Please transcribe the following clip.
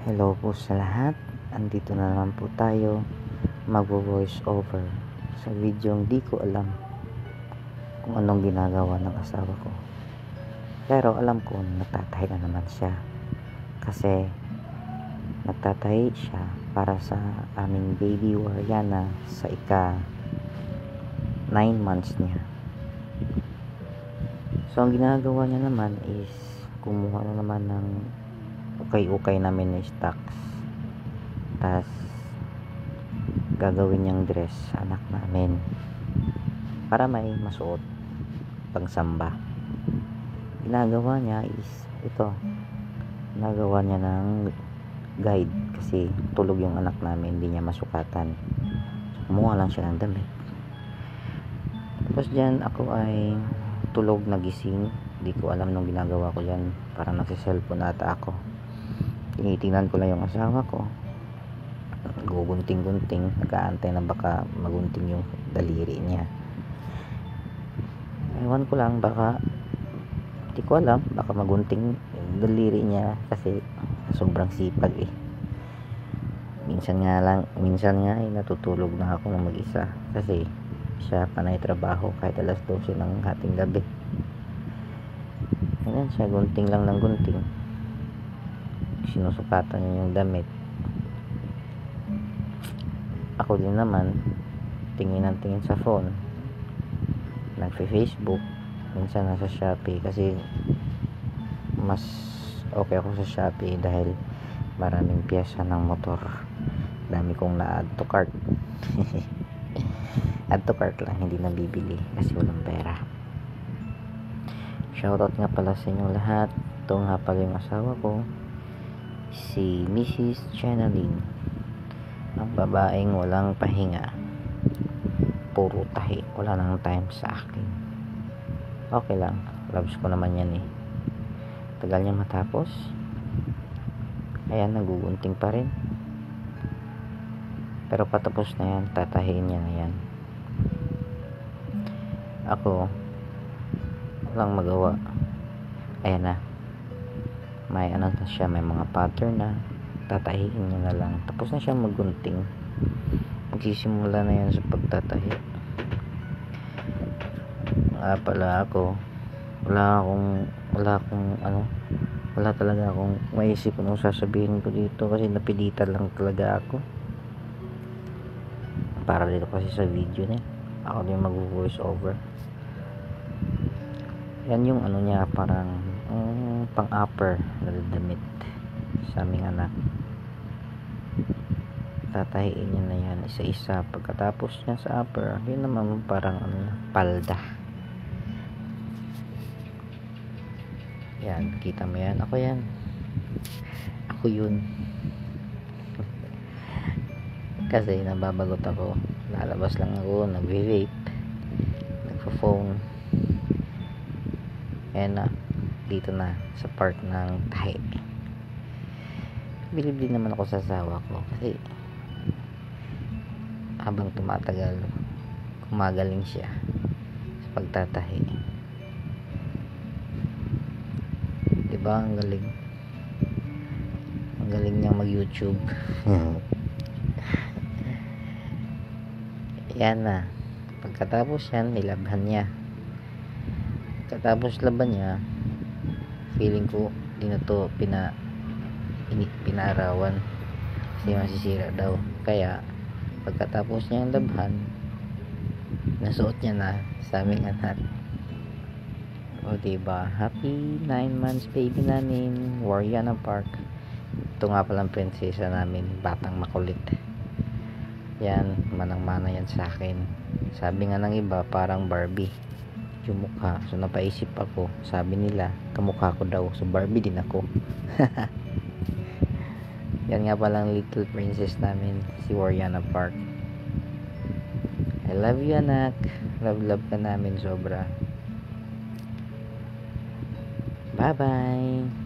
Hello po sa lahat. Andito na naman po tayo magvo-voice over sa video di ko alam kung anong ginagawa ng asawa ko. Pero alam ko nagtatahi na naman siya. Kasi nagtatahi siya para sa aming baby Wariana sa ika 9 months niya. So ang ginagawa niya naman is kumuha na naman ng ukay-ukay namin na stocks, tas gagawin niyang dress sa anak namin para may masuot pang samba. Ginagawa niya is ito, ginagawa niya ng guide kasi tulog yung anak namin, hindi niya masukatan. So, kumuha lang siya ng damit. Tapos dyan ako ay tulog, nagising, hindi ko alam nung ginagawa ko dyan, parang nagsiselfone ata ako. Tinitingnan ko lang yung asawa ko, gugunting-gunting, nag-aantay na baka magunting yung daliri niya. Ewan ko lang, baka hindi ko alam, baka magunting yung daliri niya kasi sobrang sipag minsan nga ay natutulog na ako ng mag-isa kasi siya panay trabaho kahit alas 12 ng hating gabi. Ayan siya, gunting lang ng gunting, sinusukatan niya yung damit. Ako din naman tingin ng tingin sa phone, nagfe-Facebook, minsan nasa Shopee kasi mas okay ako sa Shopee dahil maraming piyesa ng motor, dami kong na-add to cart. Add to cart lang, hindi na bibili kasi walang pera. Shoutout nga pala sa inyong lahat. Ito nga pala yung asawa ko, si Mrs. Channeling, ang babaeng walang pahinga, puro tahi, wala nang time sa akin. Okay lang, loves ko naman yan tagal niya matapos. Ayan, nagugunting pa rin, pero patapos na yan, tatahiin niya na yan. Ako walang magawa. Ayan na, may ano na siya, may mga pattern na, tatahiin niya na lang, tapos na siya maggunting, magsisimula na yan sa pagtatahi. Pala ako, wala talaga akong maisip kung sasabihin ko dito kasi napilitan lang talaga ako para dito kasi sa video na ako din mag-voice over. Yan yung ano niya, parang pang-upper na damit sa aming anak. Tatahiin niya na yan isa-isa. Pagkatapos niya sa upper, yun naman parang palda. Yan, kita mo yan, ako yan, ako yun. Kasi nababagot ako, lalabas lang ako, nagve-vape, nagpo-phone. Ayan na, dito na sa part ng tahi. Bilib din naman ako sa asawa ko kasi habang tumatagal, kumagaling siya sa pagtatahi. Diba, ang galing niyang mag-YouTube. Yan na, pagkatapos yan, nilabhan niya. Pagkatapos laban niya, feeling ko di na to pinarawan kasi masisira daw. Kaya pagkatapos niya yung labhan, nasuot niya na sa aming anak. O diba, happy 9 months baby namin, Wariana Park. Ito nga palang prinsesa namin, batang makulit. Yan, manang-mana yan sa akin. Sabi nga ng iba, parang Barbie yung mukha. So napaisip ako, sabi nila kamukha ko daw, so Barbie din ako. Yan nga palang little princess namin, si Wariana Park. I love you anak, love ka namin sobra. Bye bye.